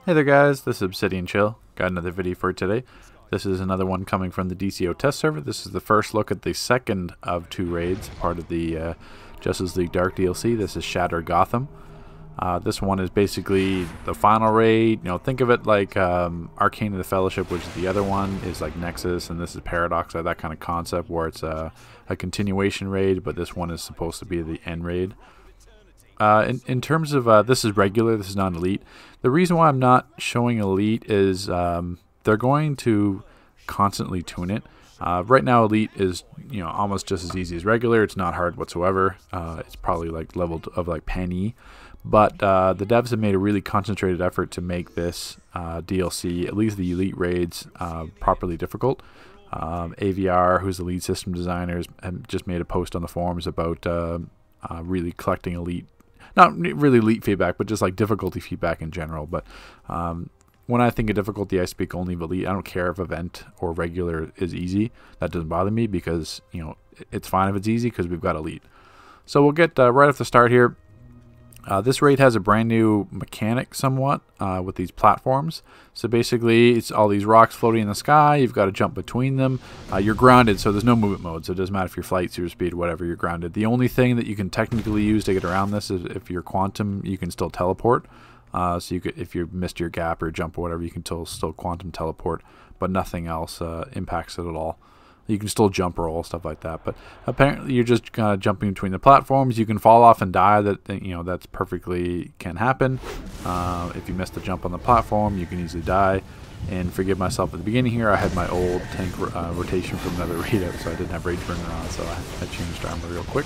Hey there guys, this is Obsidian Chill. Got another video for today. This is another one coming from the DCUO test server. This is the first look at the second of two raids, part of the Justice League Dark DLC. This is Shattered Gotham. This one is basically the final raid. You know, think of it like Arcane of the Fellowship, which is the other one, is like Nexus, and this is Paradox, that kind of concept where it's a continuation raid, but this one is supposed to be the end raid. In terms of this is regular, this is not elite. The reason why I'm not showing elite is they're going to constantly tune it. Right now elite is, you know, almost just as easy as regular. It's not hard whatsoever. It's probably like level of like Penny, but the devs have made a really concentrated effort to make this DLC, at least the elite raids, properly difficult. AVR, who's the lead system designer, have just made a post on the forums about really collecting elite. Not really elite feedback, but just like difficulty feedback in general. But when I think of difficulty, I speak only of elite. I don't care if event or regular is easy. That doesn't bother me because, you know, it's fine if it's easy because we've got elite. So we'll get right off the start here. This raid has a brand new mechanic somewhat with these platforms. So basically it's all these rocks floating in the sky. You've got to jump between them. You're grounded, so there's no movement mode, so it doesn't matter if you're flight, super speed, whatever, you're grounded. The only thing that you can technically use to get around this is if you're quantum, you can still teleport. So you could, if you missed your gap or jump or whatever, you can still quantum teleport, but nothing else impacts it at all. You can still jump roll, stuff like that, but apparently you're just kind of jumping between the platforms. You can fall off and die. That's perfectly can happen. If you miss the jump on the platform, you can easily die. And forgive myself at the beginning here, I had my old tank rotation from another raid out, so I didn't have Rage Burner on, so I changed armor real quick.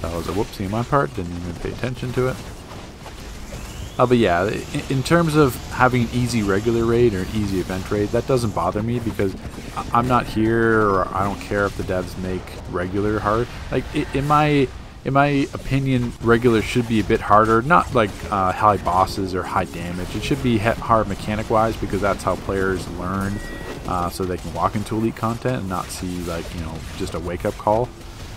That was a whoopsie on my part, didn't even pay attention to it. But yeah, in terms of having an easy regular raid or an easy event raid, that doesn't bother me because I'm not here, or I don't care if the devs make regular hard. Like in my opinion, regular should be a bit harder, not like high bosses or high damage. It should be hard mechanic wise because that's how players learn, so they can walk into elite content and not see, like, you know, just a wake up call.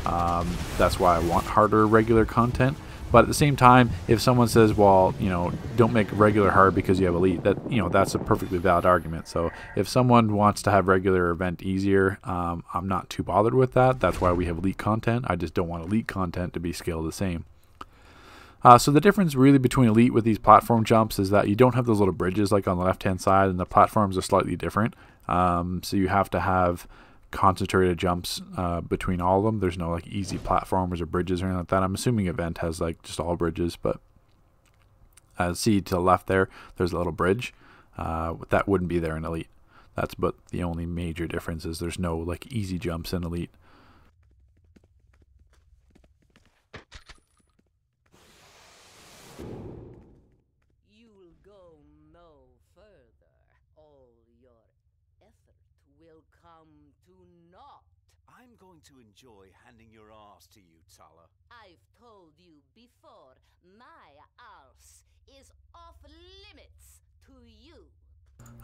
That's why I want harder regular content. But at the same time, if someone says, well, you know, don't make regular hard because you have elite, that, you know, that's a perfectly valid argument. So if someone wants to have regular event easier, I'm not too bothered with that. That's why we have elite content. I just don't want elite content to be scaled the same. So the difference really between elite with these platform jumps is that you don't have those little bridges like on the left hand side, and the platforms are slightly different. So you have to have concentrated jumps between all of them. There's no like easy platforms or bridges or anything like that. I'm assuming event has like just all bridges, but see to the left there's a little bridge that wouldn't be there in elite. That's but the only major difference is there's no like easy jumps in elite. I'm going to enjoy handing your arse to you, Tala. I've told you before, my arse is off limits to you.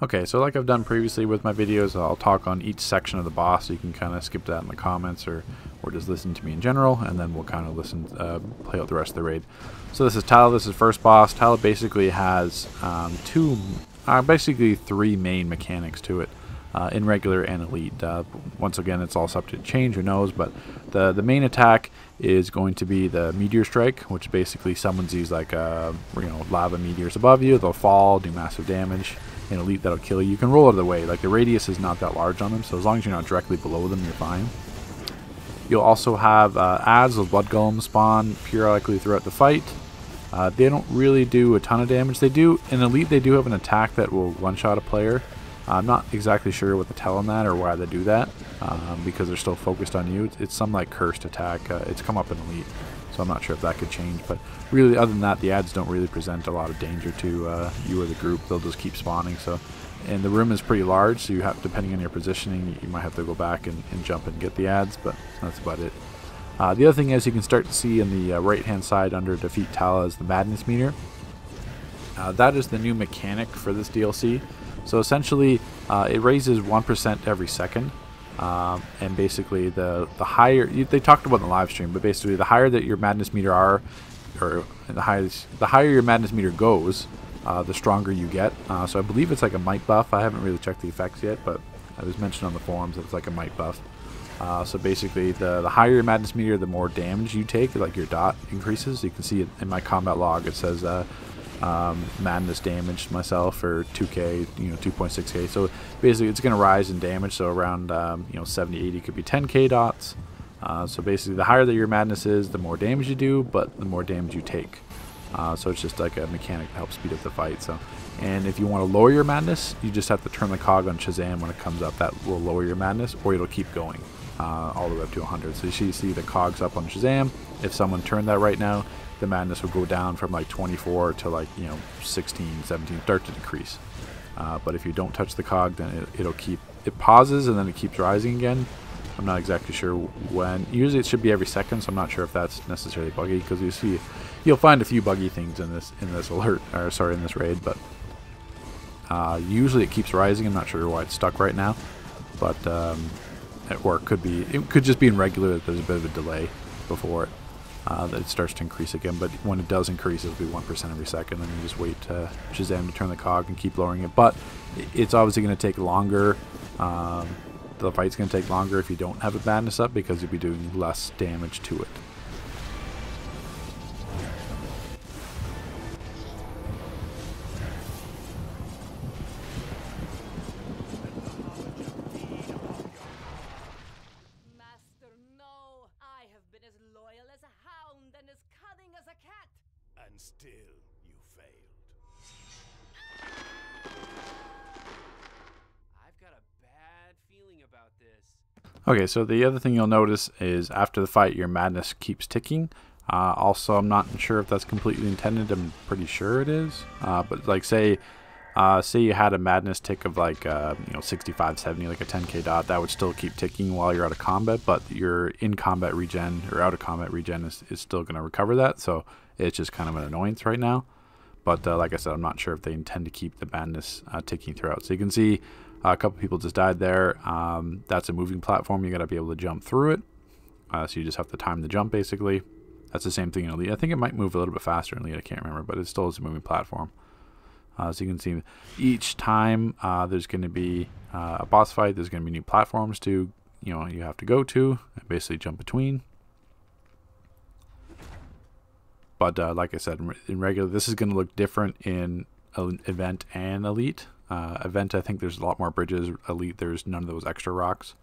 Okay, so like I've done previously with my videos, I'll talk on each section of the boss, so you can kind of skip that in the comments or just listen to me in general, and then we'll kind of play out the rest of the raid. So this is Tala, this is first boss. Tala basically has basically three main mechanics to it. In regular and elite. Once again, it's all subject to change, who knows, but the main attack is going to be the Meteor Strike, which basically summons these like lava meteors above you. They'll fall, do massive damage. In elite, that'll kill you. You can roll out of the way. Like the radius is not that large on them, so as long as you're not directly below them, you're fine. You'll also have adds, those blood golems spawn periodically throughout the fight. They don't really do a ton of damage. They do in elite. They do have an attack that will one-shot a player. I'm not exactly sure what to tell on that or why they do that, because they're still focused on you. It's some like cursed attack. It's come up in elite, so I'm not sure if that could change. But really, other than that, the ads don't really present a lot of danger to you or the group. They'll just keep spawning. So, and the room is pretty large, so you have, depending on your positioning, you might have to go back and jump and get the ads. But that's about it. The other thing is you can start to see in the right-hand side under Defeat Tala is the Madness Meter. That is the new mechanic for this DLC. So essentially, it raises 1% every second, and basically the higher they talked about in the live stream, but basically the higher that your madness meter are, or the higher your madness meter goes, the stronger you get. So I believe it's like a might buff. I haven't really checked the effects yet, but it was mentioned on the forums that it's like a might buff. So basically, the higher your Madness Meteor, the more damage you take, like your dot increases. You can see it in my combat log. It says Madness damaged myself for 2k, 2.6k. So basically, it's going to rise in damage. So around 70, 80 could be 10k dots. So basically, the higher that your Madness is, the more damage you do, but the more damage you take. So it's just like a mechanic to help speed up the fight. And if you want to lower your Madness, you just have to turn the cog on Shazam when it comes up. That will lower your Madness, or it'll keep going all the way up to 100. So you see the cogs up on Shazam. If someone turned that right now, the Madness will go down from like 24 to like 16, 17, start to decrease. But if you don't touch the cog, then it pauses and then it keeps rising again. I'm not exactly sure when. Usually it should be every second, so I'm not sure if that's necessarily buggy, because you'll find a few buggy things in this alert, or sorry, in this raid, but usually it keeps rising. I'm not sure why it's stuck right now, but or it could just be in regular that there's a bit of a delay before that it starts to increase again. But when it does increase, it'll be 1% every second, and you just wait Shazam to turn the cog and keep lowering it. But it's obviously going to take longer. The fight's going to take longer if you don't have a Madness up, because you'll be doing less damage to it. Master, no. I have been as loyal as a hound and as cunning as a cat. And still you failed. I've got a bad feeling about this. Okay, so the other thing you'll notice is after the fight, your Madness keeps ticking. Also, I'm not sure if that's completely intended. I'm pretty sure it is. But like say you had a Madness tick of like 65, 70, like a 10k dot, that would still keep ticking while you're out of combat. But your in combat regen or out of combat regen is still going to recover that. So it's just kind of an annoyance right now. But like I said, I'm not sure if they intend to keep the Madness ticking throughout. So you can see a couple people just died there. That's a moving platform. You got to be able to jump through it. So you just have to time the jump, basically. That's the same thing in Elite. I think it might move a little bit faster in Elite. I can't remember, but it still is a moving platform. So you can see each time there's going to be a boss fight, there's going to be new platforms you have to go to and basically jump between. But like I said, in regular, this is going to look different in Event and Elite. Event, I think there's a lot more bridges. Elite, there's none of those extra rocks.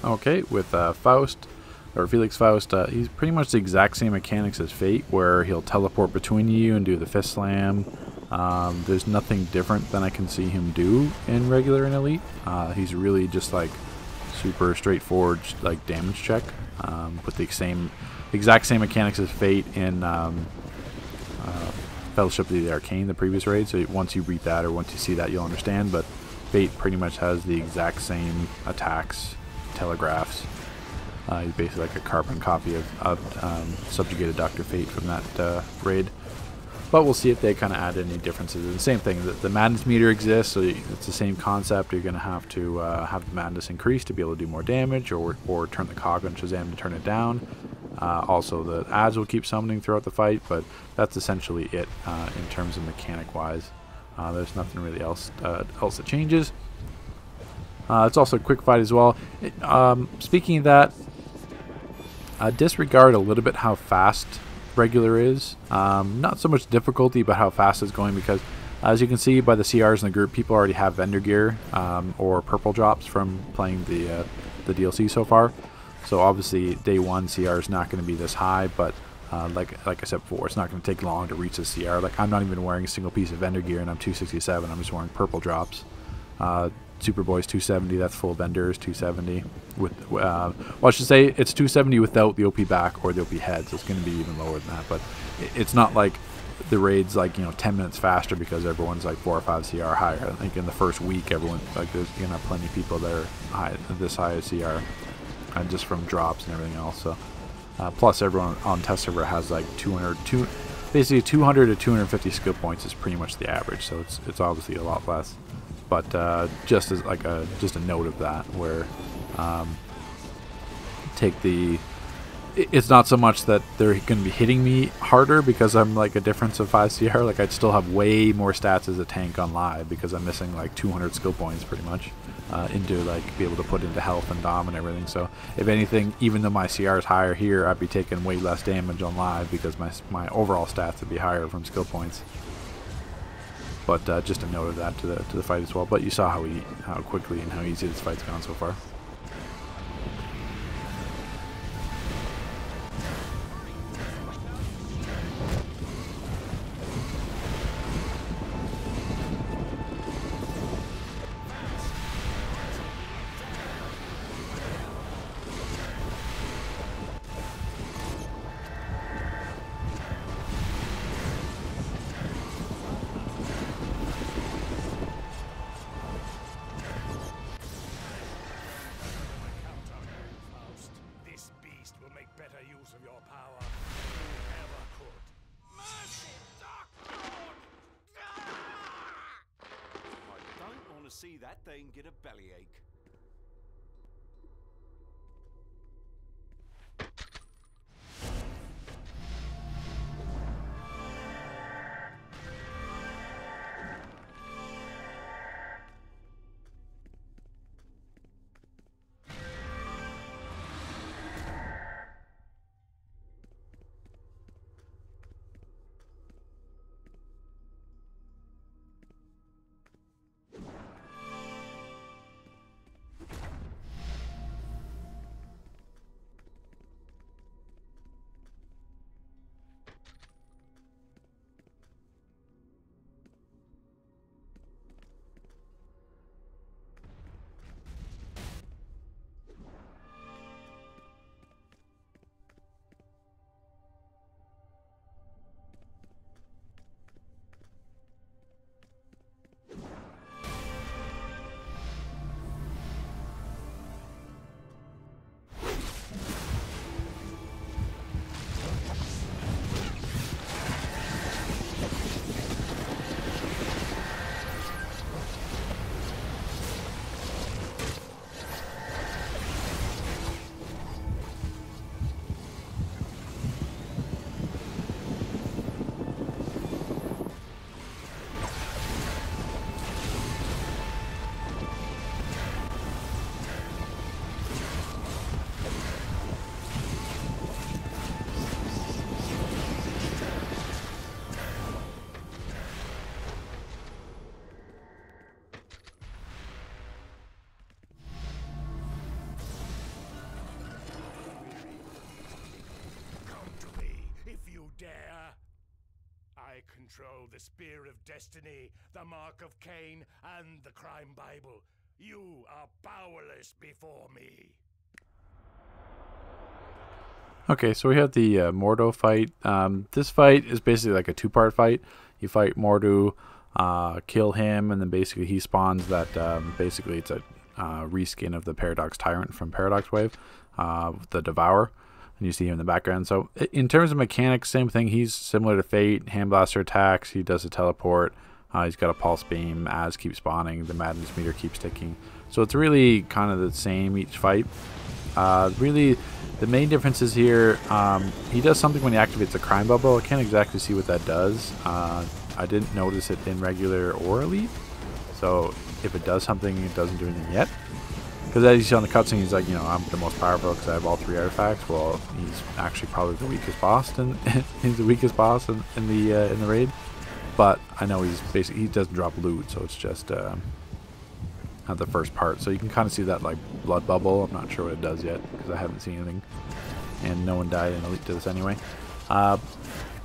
Okay, with Faust, or Felix Faust, he's pretty much the exact same mechanics as Fate, where he'll teleport between you and do the fist slam. There's nothing different than I can see him do in regular and elite. He's really just like super straightforward, like damage check, with the exact same mechanics as Fate in Fellowship of the Arcane, the previous raid. So once you read that, or once you see that, you'll understand. But Fate pretty much has the exact same attacks, telegraphs. He's basically like a carbon copy of Subjugated Dr. Fate from that raid. But we'll see if they kind of add any differences. And the same thing, the madness meter exists, so it's the same concept. You're going to have the madness increase to be able to do more damage, or turn the cog on Shazam to turn it down. Also, the ads will keep summoning throughout the fight, but that's essentially it in terms of mechanic-wise. There's nothing really else that changes. It's also a quick fight as well. Speaking of that, disregard a little bit how fast regular is. Not so much difficulty, but how fast it's going, because as you can see by the CRs in the group, people already have vendor gear or purple drops from playing the DLC so far. So obviously day one CR is not going to be this high, but like I said before, it's not going to take long to reach the CR. Like, I'm not even wearing a single piece of vendor gear and I'm 267. I'm just wearing purple drops. Superboy's 270, that's full vendors, 270 with well, I should say it's 270 without the OP back or the OP head, so it's going to be even lower than that. But it's not like the raid's like 10 minutes faster because everyone's like 4 or 5 CR higher. I think in the first week everyone, like, there's gonna have plenty of people that are this high as CR, and just from drops and everything else. So plus everyone on test server has like basically 200 to 250 skill points is pretty much the average, so it's obviously a lot less. But just as like just a note of that, where it's not so much that they're going to be hitting me harder because I'm like a difference of 5 CR. Like, I'd still have way more stats as a tank on live because I'm missing like 200 skill points pretty much into like be able to put into health and dom and everything. So if anything, even though my CR is higher here, I'd be taking way less damage on live because my overall stats would be higher from skill points. But just a note of that to the fight as well. But you saw how quickly and how easy this fight's gone so far. See that thing get a bellyache. control the Spear of Destiny, the Mark of Cain, and the Crime Bible. You are powerless before me. Okay, so we have the Mordo Fight. This fight is basically like a two-part fight. You fight Mordo, kill him, and then basically he spawns that, basically it's a reskin of the Paradox Tyrant from Paradox Wave, the Devourer, and you see him in the background. So in terms of mechanics, same thing. He's similar to Fate, Hand Blaster attacks, he does a teleport, he's got a Pulse Beam, as keeps spawning, the Madness meter keeps ticking. So it's really kind of the same each fight. Really, the main difference is here, he does something when he activates the Crime Bubble. I can't exactly see what that does. I didn't notice it in regular or elite, so if it does something, it doesn't do anything yet. Because as you see on the cutscene, he's like, you know, I'm the most powerful because I have all 3 artifacts. Well, he's actually probably the weakest boss, and he's the weakest boss in the raid. But I know he's basically, he doesn't drop loot, so it's just at the first part. So you can kind of see that like blood bubble. I'm not sure what it does yet because I haven't seen anything, and no one died in elite to this anyway.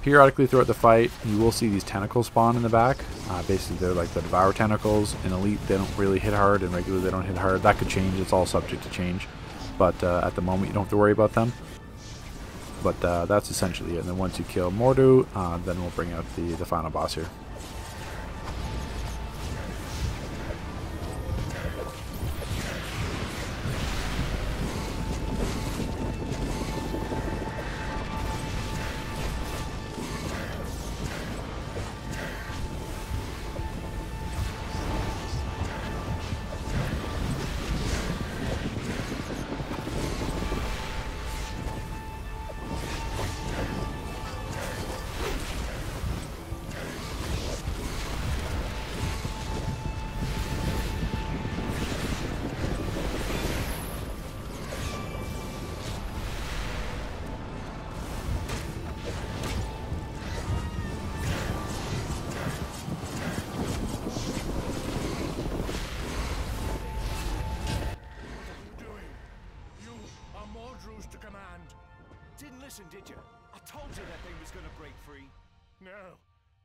Periodically throughout the fight, you will see these tentacles spawn in the back. Basically, they're like the Devour tentacles. In elite, they don't really hit hard, and regular, they don't hit hard. That could change. It's all subject to change. But at the moment, you don't have to worry about them. But that's essentially it. And then once you kill Mordo, then we'll bring out the final boss here. Didn't listen, did you? I told you that thing was gonna break free. No.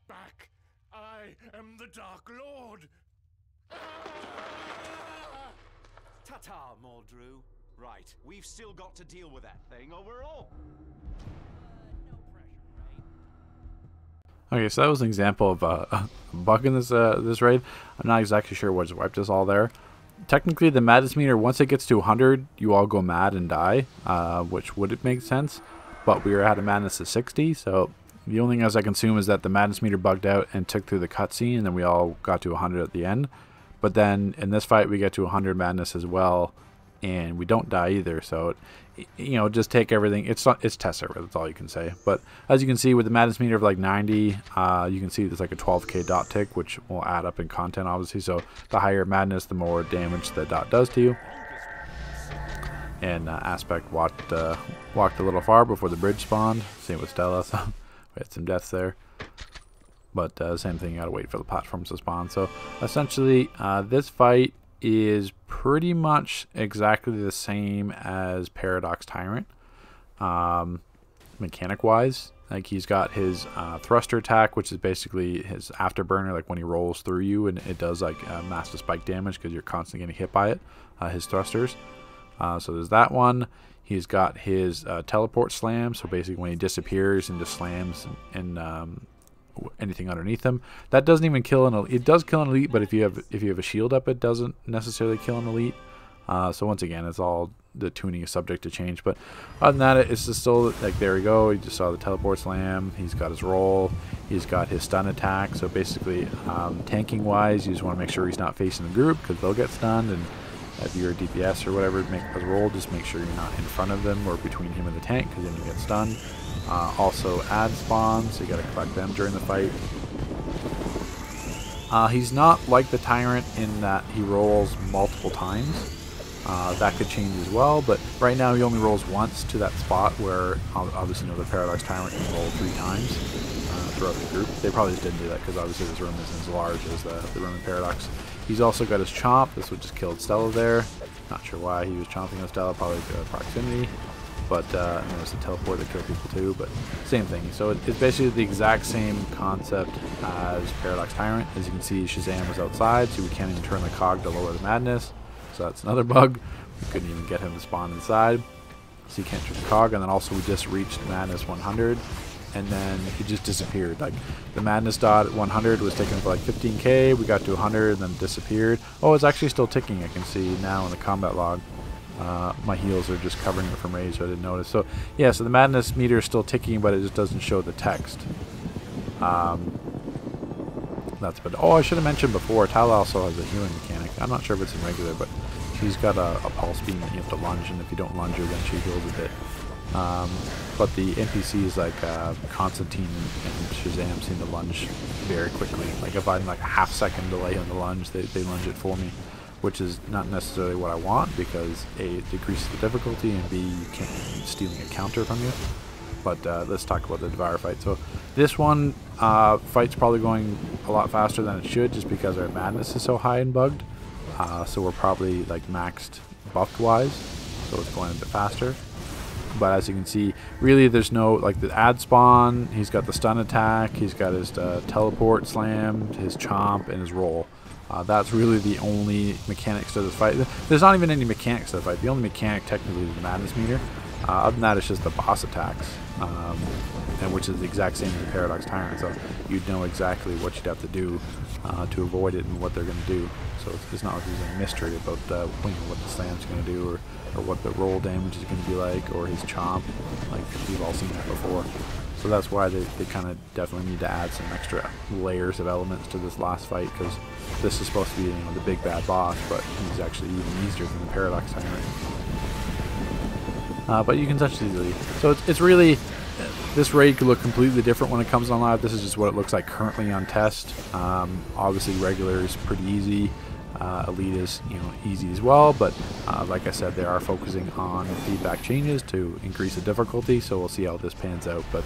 Back. I am the Dark Lord. Ta-ta, Mordo. Right, we've still got to deal with that thing, or we're all... no pressure, right? Okay, so that was an example of a bug in this raid. I'm not exactly sure what's wiped us all there. Technically, the madness meter, once it gets to 100, you all go mad and die, which would make sense. But we were at a madness of 60, so the only thing as I can assume is that the madness meter bugged out and took through the cutscene, and then we all got to 100 at the end. But then in this fight, we get to 100 madness as well, and we don't die either. So, you know, just take everything. It's test server. That's all you can say. But as you can see, with the madness meter of like 90, you can see there's like a 12k dot tick, which will add up in content, obviously. So the higher madness, the more damage the dot does to you. And Aspect walked a little far before the bridge spawned. Same with Stella. So we had some deaths there. But same thing, you gotta wait for the platforms to spawn. So essentially, this fight is pretty much exactly the same as Paradox Tyrant, mechanic-wise. Like, he's got his thruster attack, which is basically his afterburner, like when he rolls through you, and it does like massive spike damage because you're constantly getting hit by it, his thrusters. So there's that one. He's got his teleport slam, so basically when he disappears and just slams and anything underneath him. That doesn't even kill an elite. It does kill an elite, but if you have a shield up, it doesn't necessarily kill an elite. So once again, it's all, the tuning is subject to change. But other than that, it's just still like, there we go. You just saw the teleport slam. He's got his roll. He's got his stun attack. So basically, tanking wise, you just want to make sure he's not facing the group because they'll get stunned. And if you're a DPS or whatever, make a roll. Just make sure you're not in front of them or between him and the tank, because then you get stunned. Also add spawns, so you got to collect them during the fight. He's not like the Tyrant in that he rolls multiple times. That could change as well, but right now he only rolls once to that spot where, obviously, you know, the Paradox Tyrant can roll 3 times throughout the group. They probably just didn't do that because obviously this room isn't as large as the room in Paradox. He's also got his chomp. This would just kill Stella there. Not sure why he was chomping on Stella, probably proximity. But and there's a teleport that kills people too, but same thing. So it's basically the exact same concept as Paradox Tyrant. As you can see, Shazam was outside, so we can't even turn the cog to lower the madness. So that's another bug. We couldn't even get him to spawn inside, so you can't turn the cog. And then also we just reached madness 100, and then he just disappeared. Like the madness dot at 100 was taken for like 15k. We got to 100 and then disappeared. Oh, it's actually still ticking. I can see now in the combat log. My heals are just covering it from rage, so I didn't notice. So yeah, so the madness meter is still ticking, but it just doesn't show the text. That's but oh, I should have mentioned before, Tala also has a healing mechanic. I'm not sure if it's in regular, but she's got a pulse beam that you have to lunge, and if you don't lunge her, then she heals a bit. But the NPCs like Constantine and Shazam seem to lunge very quickly. Like if I'm like a half-second delay on the lunge, they lunge it for me, which is not necessarily what I want, because A, it decreases the difficulty, and B, you can't be stealing a counter from you. But let's talk about the Devour fight. So this one fight's probably going a lot faster than it should, just because our madness is so high and bugged. So we're probably like maxed buffed wise, so it's going a bit faster. But as you can see, really there's no, like the ad spawn, he's got the stun attack, he's got his teleport slam, his chomp, and his roll. That's really the only mechanics to the fight. There's not even any mechanics to the fight. The only mechanic technically is the madness meter. Other than that, it's just the boss attacks, and which is the exact same as the Paradox Tyrant. So you'd know exactly what you'd have to do to avoid it and what they're going to do. So it's not like there's a mystery about what the slam's going to do, or what the roll damage is going to be like, or his chomp. Like we've all seen that before. So that's why they kind of definitely need to add some extra layers of elements to this last fight, because this is supposed to be, you know, the big bad boss, but he's actually even easier than the Paradox Tyrant. But you can touch it easily. So it's really, this raid could look completely different when it comes on live. This is just what it looks like currently on test. Obviously regular is pretty easy. Elite is, you know, easy as well, but like I said, they are focusing on feedback changes to increase the difficulty, so we'll see how this pans out. But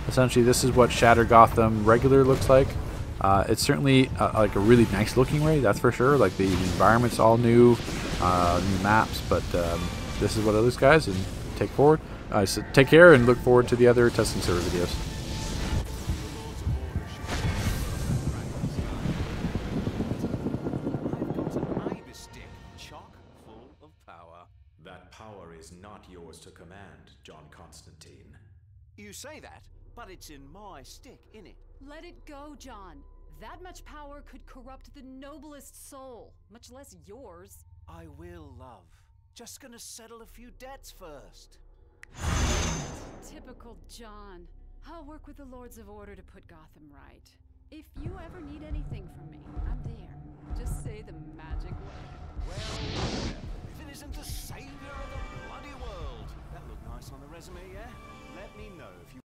essentially this is what Shattered Gotham regular looks like. It's certainly like a really nice looking raid, that's for sure. Like the environment's all new, new maps, but this is what it looks, guys, and so take care and look forward to the other testing server videos. That power is not yours to command, John Constantine. You say that, but it's in my stick, innit? Let it go, John. That much power could corrupt the noblest soul, much less yours. I will, love. Just gonna settle a few debts first. Typical John. I'll work with the Lords of Order to put Gotham right. If you ever need anything from me, I'm there. Just say the magic word. Well, if it isn't the savior of the bloody world. That looked nice on the resume, yeah? Let me know if you